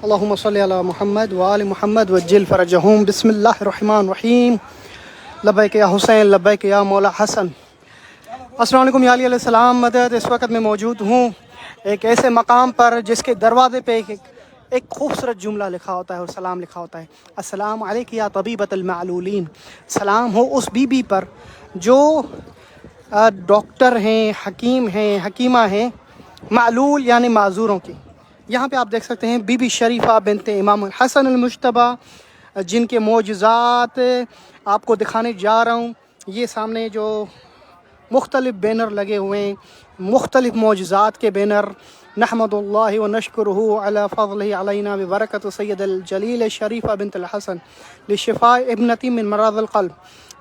اللہم صلی علی محمد وآل محمد وجل فرجہم بسم اللہ الرحمن الرحیم لبیک یا حسین لبیک یا مولا حسن۔ السلام علیکم یا علی علیہ السلام مدد۔ اس وقت میں موجود ہوں ایک ایسے مقام پر جس کے دروازے پہ ایک خوبصورت جملہ لکھا ہوتا ہے اور سلام لکھا ہوتا ہے، السلام علیک یا طبیبۃ المعلولین۔ سلام ہو اس بی بی پر جو ڈاکٹر ہیں، حکیم ہیں، حکیمہ ہیں، معلول یعنی معذوروں کی۔ یہاں پہ آپ دیکھ سکتے ہیں بی بی شریفہ بنت امام الحسن المجتبیٰ، جن کے معجزات آپ کو دکھانے جا رہا ہوں۔ یہ سامنے جو مختلف بینر لگے ہوئے ہیں، مختلف معجزات کے بینر، نحمد اللہ و نشکرہ علی فضلہ علینا ببرکۃ سید الجلیل شریفہ بنت الحسن لشفاء ابنتی من مرض القلب۔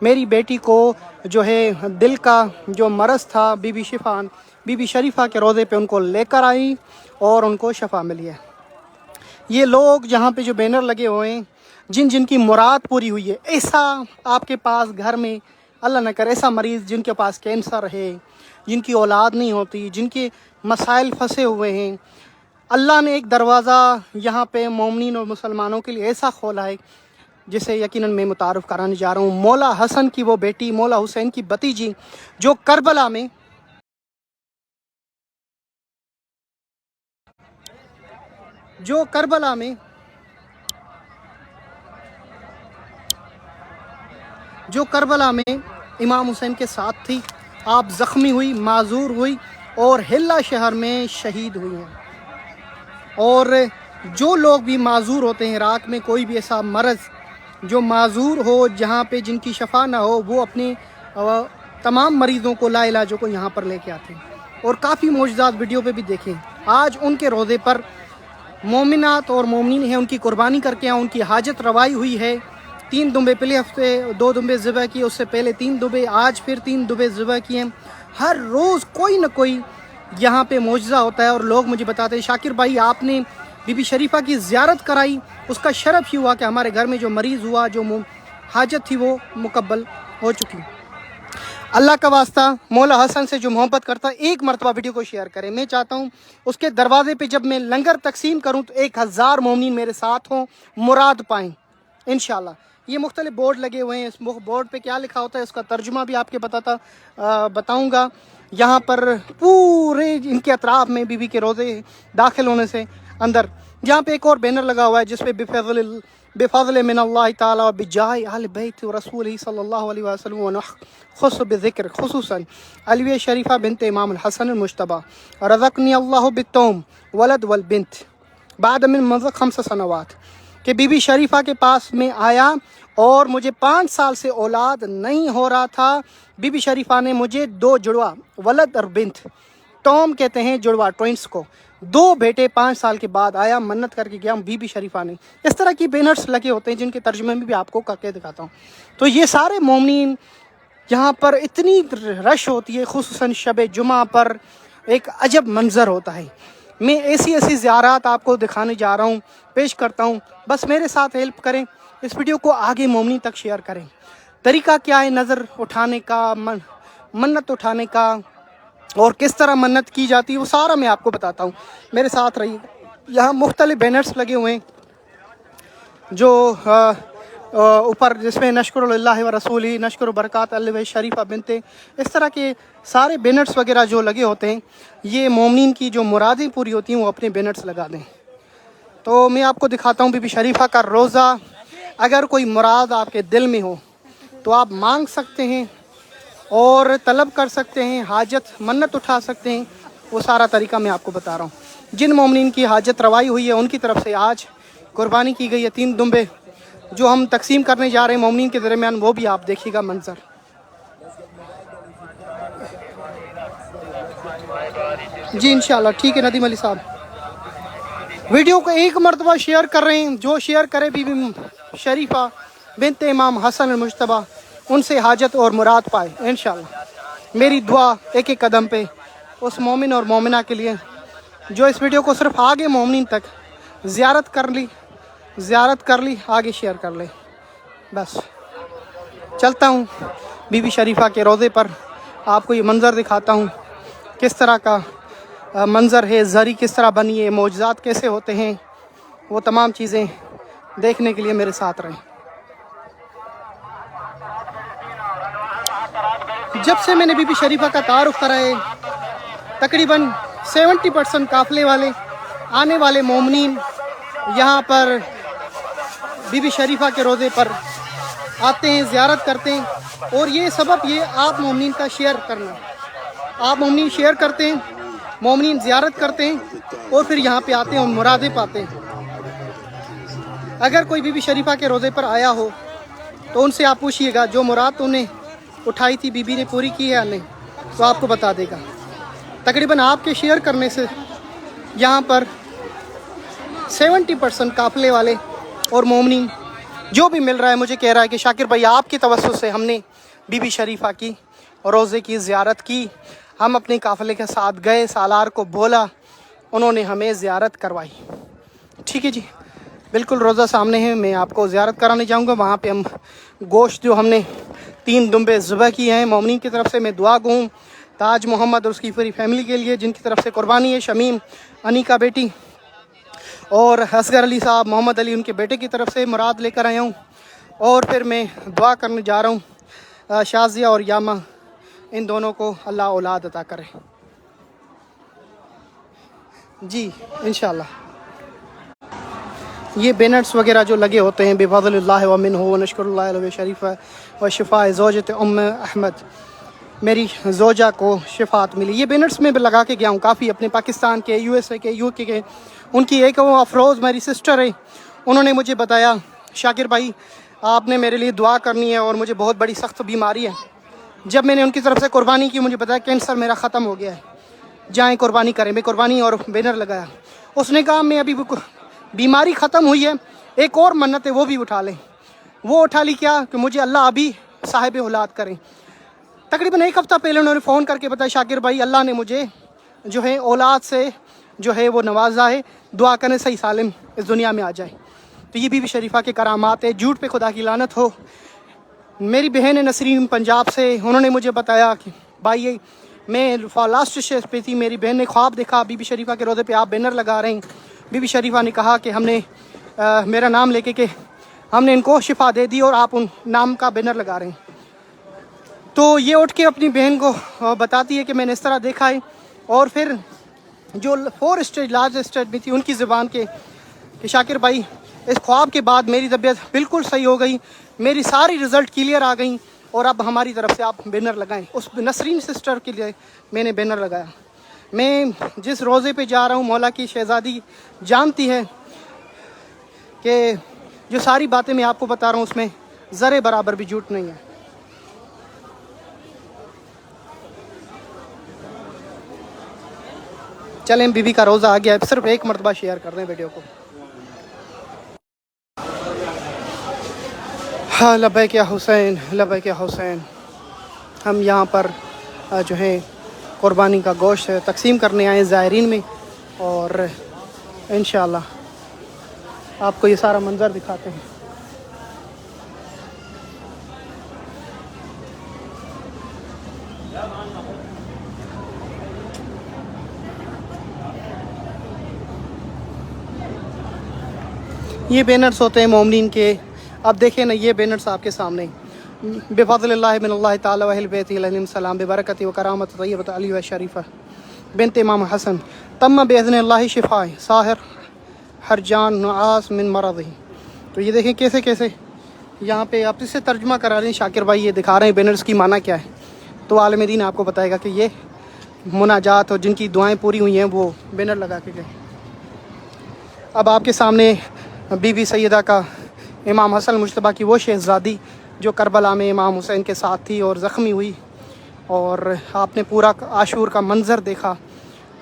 میری بیٹی کو جو ہے دل کا جو مرض تھا، بی بی شریفہ کے روضے پہ ان کو لے کر آئی اور ان کو شفا ملی ہے۔ یہ لوگ جہاں پہ جو بینر لگے ہوئے ہیں، جن کی مراد پوری ہوئی ہے، ایسا آپ کے پاس گھر میں اللہ نہ کرے ایسا مریض جن کے پاس کینسر ہے، جن کی اولاد نہیں ہوتی، جن کے مسائل پھنسے ہوئے ہیں، اللہ نے ایک دروازہ یہاں پہ مومنین اور مسلمانوں کے لیے ایسا کھولا ہے جسے یقیناً میں متعارف کرانے جا رہا ہوں۔ مولا حسن کی وہ بیٹی، مولا حسین کی بھتیجی، جو کربلا میں امام حسین کے ساتھ تھی۔ آپ زخمی ہوئی، معذور ہوئی اور حلہ شہر میں شہید ہوئی ہیں۔ اور جو لوگ بھی معذور ہوتے ہیں عراق میں، کوئی بھی ایسا مرض جو معذور ہو، جہاں پہ جن کی شفا نہ ہو، وہ اپنے تمام مریضوں کو لا علاجوں کو یہاں پر لے کے آتے ہیں اور کافی معجزات ویڈیو پہ بھی دیکھیں۔ آج ان کے روضے پر مومنات اور مومنین ہیں، ان کی قربانی کر کے ان کی حاجت روائی ہوئی ہے۔ 3 دمبے پہلے ہفتے 2 دمبے ذبح کیے، اس سے پہلے 3 دمبے، آج پھر 3 دمبے ذبح کیے۔ ہر روز کوئی نہ کوئی یہاں پہ معجزہ ہوتا ہے اور لوگ مجھے بتاتے ہیں شاکر بھائی آپ نے بی بی شریفہ کی زیارت کرائی، اس کا شرف ہی ہوا کہ ہمارے گھر میں جو مریض ہوا، جو حاجت تھی وہ مکمل ہو چکی۔ اللہ کا واسطہ مولا حسن سے جو محبت کرتا ہے، ایک مرتبہ ویڈیو کو شیئر کریں۔ میں چاہتا ہوں اس کے دروازے پہ جب میں لنگر تقسیم کروں تو 1000 مومنین میرے ساتھ ہوں، مراد پائیں انشاءاللہ۔ یہ مختلف بورڈ لگے ہوئے ہیں، اس بورڈ پہ کیا لکھا ہوتا ہے اس کا ترجمہ بھی آپ کے بتاؤں گا۔ یہاں پر پورے ان کے اطراف میں بی بی کے روضے داخل ہونے سے اندر یہاں پہ ایک اور بینر لگا ہوا ہے جس پہ بفضل من اللہ تعالی و بجاہ اہل بیت رسول صلی اللہ علیہ وسلم ونخص بذکر خصوصاً علیہ شریفہ بنت امام الحسن المجتبیٰ رزقنی اللہ بالتوم ولد والبنت بعد من منذ 5 سنوات، کہ بی بی شریفہ کے پاس میں آیا اور مجھے 5 سال سے اولاد نہیں ہو رہا تھا۔ بی بی شریفہ نے مجھے 2 جڑوا، ولد اور بنت، توم کہتے ہیں جڑوا، ٹوئنس کو، 2 بیٹے 5 سال کے بعد آیا، منت کر کے گیا بی بی شریفہ نے۔ اس طرح کی بینرز لگے ہوتے ہیں جن کے ترجمے میں بھی آپ کو کر کے دکھاتا ہوں۔ تو یہ سارے مومنین یہاں پر اتنی رش ہوتی ہے، خصوصاً شب جمعہ پر ایک عجب منظر ہوتا ہے۔ میں ایسی زیارات آپ کو دکھانے جا رہا ہوں، پیش کرتا ہوں، بس میرے ساتھ ہیلپ کریں، اس ویڈیو کو آگے مومنین تک شیئر کریں۔ طریقہ کیا ہے نظر اٹھانے کا، منت اٹھانے کا، اور کس طرح منت کی جاتی ہے، وہ سارا میں آپ کو بتاتا ہوں، میرے ساتھ رہیے۔ یہاں مختلف بینرز لگے ہوئے ہیں جو اوپر جس میں نشکر اللہ و رسولہ، نشکر برکات اللہ شریفہ بنتے، اس طرح کے سارے بینرز وغیرہ جو لگے ہوتے ہیں، یہ مومنین کی جو مرادیں پوری ہوتی ہیں وہ اپنے بینرز لگا دیں۔ تو میں آپ کو دکھاتا ہوں بی بی شریفہ کا روزہ۔ اگر کوئی مراد آپ کے دل میں ہو تو آپ مانگ سکتے ہیں اور طلب کر سکتے ہیں، حاجت منت اٹھا سکتے ہیں، وہ سارا طریقہ میں آپ کو بتا رہا ہوں۔ جن مومنین کی حاجت روائی ہوئی ہے ان کی طرف سے آج قربانی کی گئی ہے 3 دمبے جو ہم تقسیم کرنے جا رہے ہیں مومنین کے درمیان، وہ بھی آپ دیکھیے گا منظر۔ جی انشاءاللہ ٹھیک ہے ندیم علی صاحب، ویڈیو کو ایک مرتبہ شیئر کر رہے ہیں، جو شیئر کرے بی بی شریفہ بنت امام حسن المجتبیٰ ان سے حاجت اور مراد پائے انشاءاللہ۔ میری دعا ایک قدم پہ اس مومن اور مومنہ کے لیے جو اس ویڈیو کو صرف آگے مومنین تک زیارت کر لی، آگے شیئر کر لے۔ بس چلتا ہوں بی بی شریفہ کے روضے پر آپ کو یہ منظر دکھاتا ہوں، کس طرح کا منظر ہے، زری کس طرح بنی ہے، معجزات کیسے ہوتے ہیں، وہ تمام چیزیں دیکھنے کے لیے میرے ساتھ رہیں۔ جب سے میں نے بی بی شریفہ کا تعارف کرا ہے، تقریباً 70% قافلے والے آنے والے مومنین یہاں پر بی بی شریفہ کے روضے پر آتے ہیں، زیارت کرتے ہیں، اور یہ سبب یہ آپ مومنین کا شیئر کرنا، آپ مومنین شیئر کرتے ہیں، مومنین زیارت کرتے ہیں اور پھر یہاں پہ آتے ہیں اور مرادیں پاتے ہیں۔ اگر کوئی بی بی شریفہ کے روضے پر آیا ہو تو ان سے آپ پوچھئے گا جو مراد انہیں اٹھائی تھی بی بی نے پوری کی ہے یا نہیں، تو آپ کو بتا دے گا۔ تقریباً آپ کے شیئر کرنے سے یہاں پر 70% قافلے والے اور مومنین جو بھی مل رہا ہے مجھے کہہ رہا ہے کہ شاکر بھائی آپ کی توسط سے ہم نے بی بی شریفہ کی روضے کی زیارت کی، ہم اپنے قافلے کے ساتھ گئے، سالار کو بولا، انہوں نے ہمیں زیارت کروائی۔ ٹھیک ہے جی، بالکل روضہ سامنے ہے، میں آپ کو زیارت کرانے جاؤں گا۔ وہاں پہ ہم گوشت جو ہم نے 3 دمبے ذبح کیے ہیں مومنین کی طرف سے، میں دعا گو ہوں تاج محمد اور اس کی پوری فیملی کے لیے جن کی طرف سے قربانی ہے، شمیم انیکا بیٹی اور اصغر علی صاحب، محمد علی ان کے بیٹے کی طرف سے مراد لے کر آیا ہوں، اور پھر میں دعا کرنے جا رہا ہوں شازیہ اور یاما، ان دونوں کو اللہ اولاد عطا کرے جی انشاءاللہ۔ یہ بینرز وغیرہ جو لگے ہوتے ہیں بفضل اللہ ومنہ ونشکر اللہ علیہ شریفہ و شفاء زوجت احمد، میری زوجہ کو شفاعت ملی۔ یہ بینرز میں بھی لگا کے گیا ہوں کافی، اپنے پاکستان کے، یو ایس اے کے، UK کے۔ ان کی ایک وہ افروز میری سسٹر ہے، انہوں نے مجھے بتایا شاکر بھائی آپ نے میرے لیے دعا کرنی ہے اور مجھے بہت بڑی سخت بیماری ہے۔ جب میں نے ان کی طرف سے قربانی کی مجھے بتایا کینسر میرا ختم ہو گیا ہے، جائیں قربانی کریں۔ میں قربانی اور بینر لگایا، اس نے کہا میں ابھی بیماری ختم ہوئی ہے، ایک اور منت ہے وہ بھی اٹھا لیں۔ وہ اٹھا لی کیا کہ مجھے اللہ ابھی صاحب اولاد کریں۔ تقریباً 1 ہفتہ پہلے انہوں نے فون کر کے بتایا شاکر بھائی اللہ نے مجھے جو ہے اولاد سے جو ہے وہ نوازا ہے، دعا کریں صحیح سالم اس دنیا میں آ جائے۔ تو یہ بی بی شریفہ کے کرامات ہے، جھوٹ پہ خدا کی لعنت ہو۔ میری بہن ہے نسرین پنجاب سے، انہوں نے مجھے بتایا کہ بھائی میں لاسٹ اسٹیج پہ تھی، میری بہن نے خواب دیکھا بی بی شریفہ کے روضے پہ آپ بینر لگا رہے ہیں۔ بی بی شریفہ نے کہا کہ ہم نے میرا نام لے کے کہ ہم نے ان کو شفا دے دی اور آپ ان نام کا بینر لگا رہے ہیں۔ تو یہ اٹھ کے اپنی بہن کو بتاتی ہے کہ میں نے اس طرح دیکھا ہے، اور پھر جو 4 اسٹیج لارج اسٹیج میں تھی ان کی زبان کے کہ شاکر بھائی اس خواب کے بعد میری طبیعت بالکل صحیح ہو گئی، میری ساری رزلٹ کلیئر آ گئیں، اور اب ہماری طرف سے آپ بینر لگائیں۔ اس نسرین سسٹر کے لیے میں نے بینر لگایا۔ میں جس روزے پہ جا رہا ہوں مولا کی شہزادی جانتی ہے کہ جو ساری باتیں میں آپ کو بتا رہا ہوں اس میں ذرے برابر بھی جھوٹ نہیں ہے۔ چلیں بی بی کا روزہ آ گیا ہے، صرف ایک مرتبہ شیئر کر دیں ویڈیو کو۔ ہاں لبیک یا حسین، لبیک یا حسین۔ ہم یہاں پر جو ہے قربانی کا گوشت تقسیم کرنے آئے زائرین میں، اور انشاءاللہ آپ کو یہ سارا منظر دکھاتے ہیں۔ یہ بینرز ہوتے ہیں مومنین کے، اب دیکھیں نا یہ بینرز آپ کے سامنے، بفضل اللہ من اللہ تعالی و اہل بیت علیہ السلام ببرکت و کرامت طیبۃ علی و شریفہ بنت امام حسن تم باذن اللہ شفاء ساحر ہرجان نعاس من مرض۔ تو یہ دیکھیں کیسے کیسے یہاں پہ آپ اس سے ترجمہ کرا رہے ہیں شاکر بھائی، یہ دکھا رہے ہیں بینرز کی معنی کیا ہے، تو عالم دین آپ کو بتائے گا کہ یہ مناجات اور جن کی دعائیں پوری ہوئی ہیں وہ بینر لگا کے گئے۔ اب آپ کے سامنے بی بی سیدہ کا امام حسن مجتبیٰ کی وہ شہزادی جو کربلا میں امام حسین کے ساتھ تھی اور زخمی ہوئی، اور آپ نے پورا عاشور کا منظر دیکھا،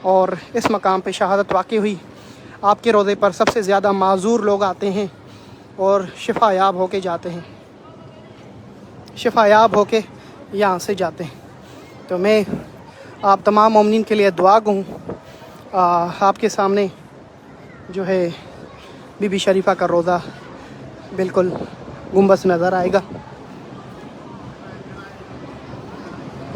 اور اس مقام پہ شہادت واقع ہوئی۔ آپ کے روضے پر سب سے زیادہ معذور لوگ آتے ہیں اور شفا یاب ہو کے جاتے ہیں، شفا یاب ہو کے یہاں سے جاتے ہیں۔ تو میں آپ تمام مومنین کے لیے دعا گو ہوں۔ آپ کے سامنے جو ہے بی بی شریفہ کا روضہ بالکل گنبد نظر آئے گا۔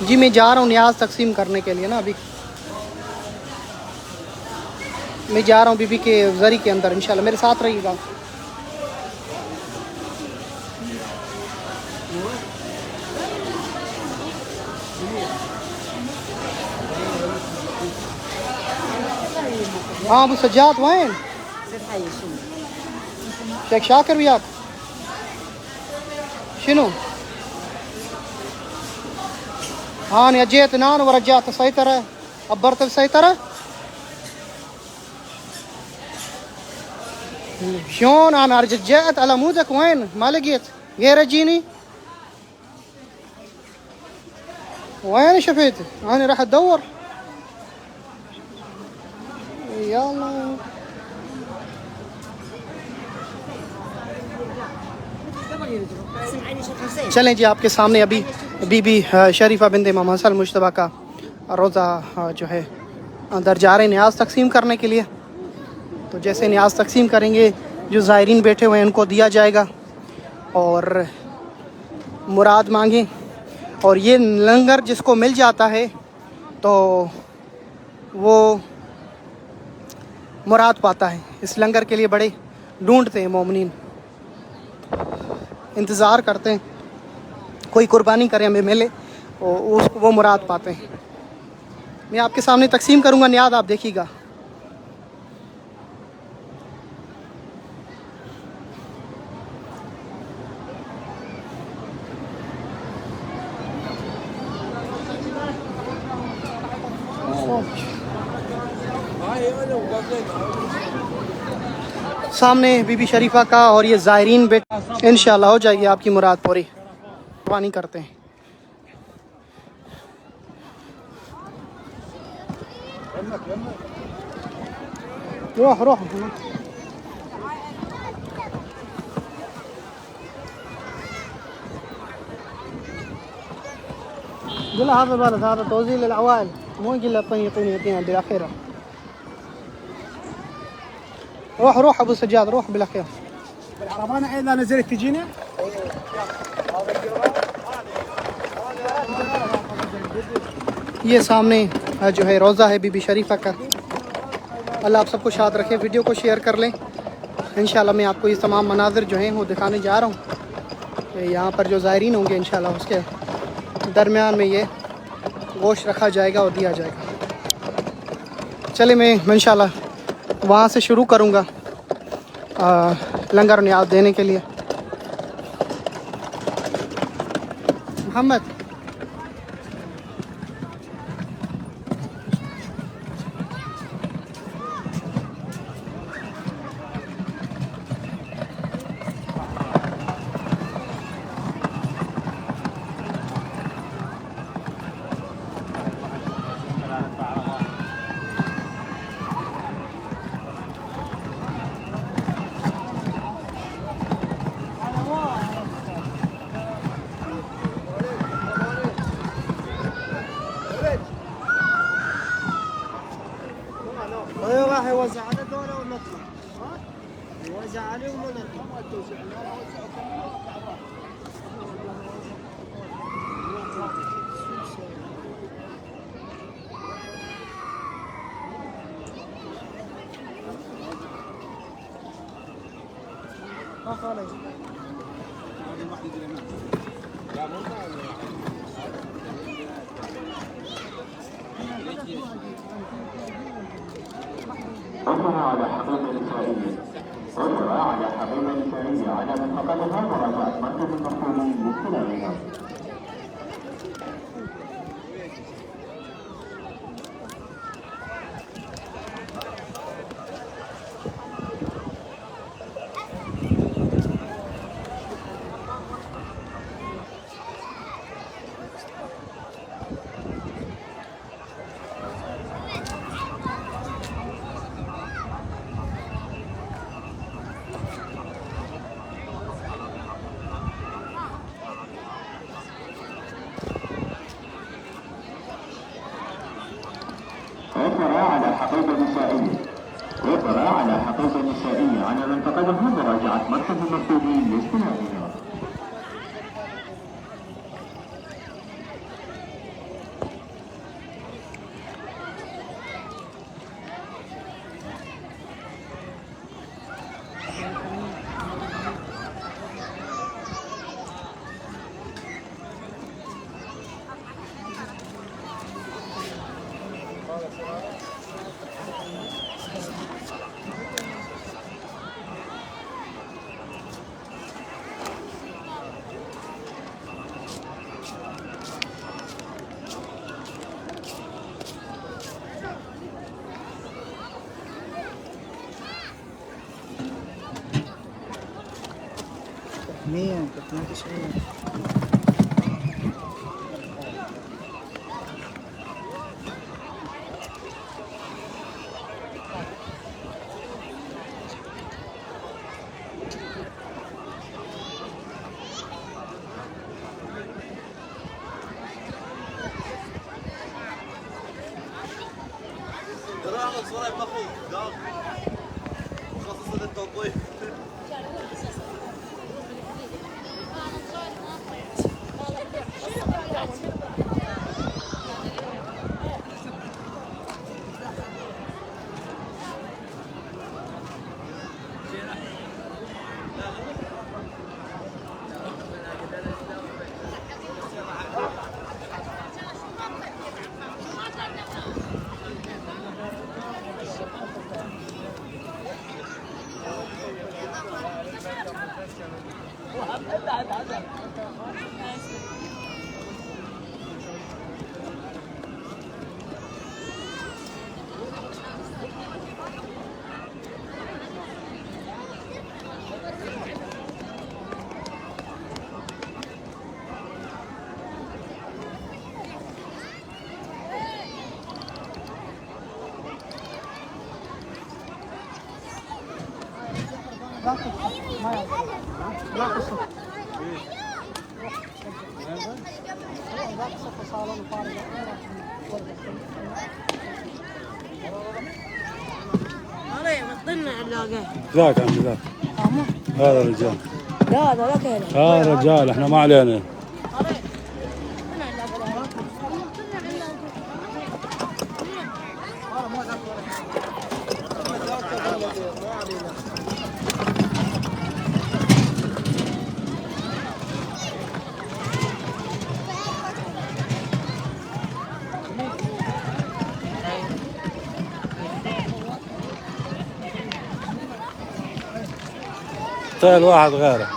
جی میں جا رہا ہوں نیاز تقسیم کرنے کے لیے نا، ابھی میں جا رہا ہوں بی بی کے ذریعے کے اندر، انشاءاللہ میرے ساتھ رہیے گا۔ ہاں ابو سجاد وين؟ شيخ شاكر وياك؟ شنو؟ أنا جيت هنا ورجعت السيطرة، عبرت السيطرة؟ شلون أنا رجعت على مودك وين؟ ما لقيت غير أجيني؟ وين شفيت؟ أنا راح أدور. يلا چلیں جی، آپ کے سامنے ابھی بی بی شریفہ بنت امام حسن مجتبیٰ کا روزہ جو ہے اندر جا رہے ہیں نیاز تقسیم کرنے کے لیے۔ تو جیسے نیاز تقسیم کریں گے، جو زائرین بیٹھے ہوئے ہیں ان کو دیا جائے گا اور مراد مانگیں، اور یہ لنگر جس کو مل جاتا ہے تو وہ مراد پاتا ہے۔ اس لنگر کے لیے بڑے ڈھونڈتے ہیں مومنین، انتظار کرتے ہیں کوئی قربانی کرے ہمیں ملے، وہ مراد پاتے ہیں۔ میں آپ کے سامنے تقسیم کروں گا نیاز، آپ دیکھیے گا۔ سامنے بی بی شریفہ کا اور یہ زائرین بیٹھے، انشاءاللہ ہو جائے گی آپ کی مراد پوری۔ قربانی کرتے ہیں۔ روح روح قل هذا البلد هذا توزيع للعوائل، مو يقول يعطيني بالاخير. روح روح ابو سجاد روح بالاخير. بالعربانة اذا نزلت تجينا. یہ سامنے جو ہے روزہ ہے بی بی شریفہ کا۔ اللہ آپ سب کو شاد رکھے، ویڈیو کو شیئر کر لیں۔ انشاءاللہ میں آپ کو یہ تمام مناظر جو ہیں وہ دکھانے جا رہا ہوں۔ یہاں پر جو زائرین ہوں گے انشاءاللہ اس کے درمیان میں یہ گوشت رکھا جائے گا اور دیا جائے گا۔ چلے میں انشاءاللہ وہاں سے شروع کروں گا لنگر نیاز دینے کے لیے۔ محمد راح يوزع على دولة ونطلع، يوزع عليهم ونطلع. عثر على حقيقة إسرائيل، عثر على حقيقة إسرائيل على من فقدها مراجعة مركز المسؤولين لاستلامها. عثر على حقيقة نسائية، عثر على حقيقة نسائية على من فقدها مراجعة مركز المسؤولين لاستلامها. 100 92. ذاك عمي ذاك هذا رجال لا هذا لا كهلا. هذا رجال احنا ما علينا طيب واحد غيره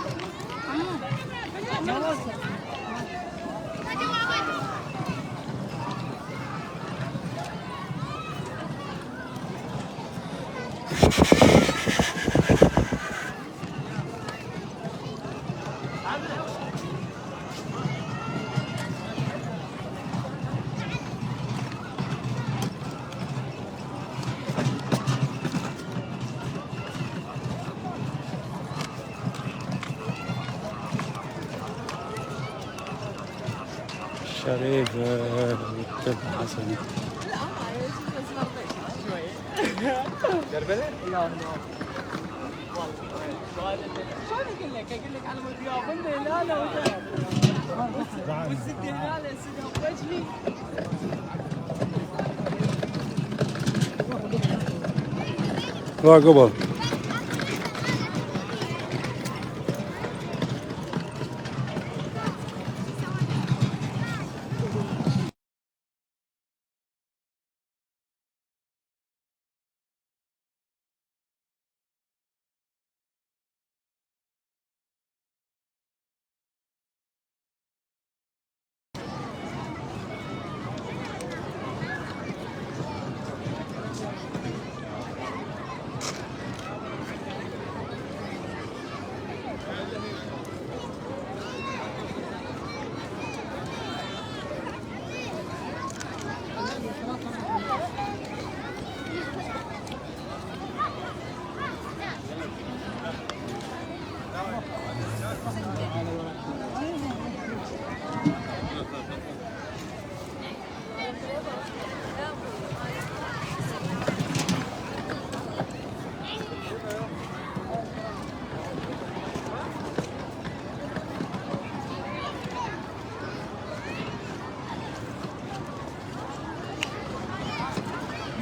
شريف والتب حسن لا قبل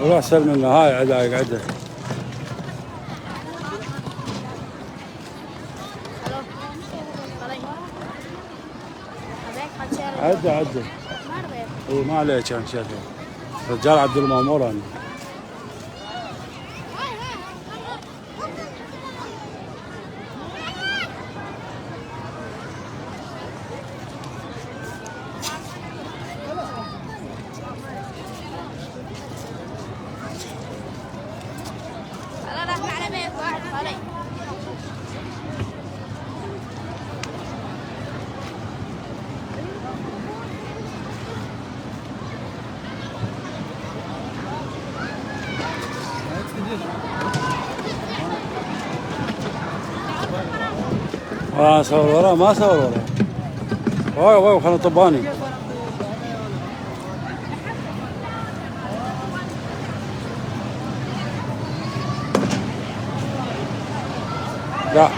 روح سلم لنا هاي عداك عدة عدة اي ما عليه كان شغل رجال عبد المامور انا. صور وراه ما صور وراه. واو خلنا طباني. لا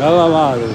والله ما ادري.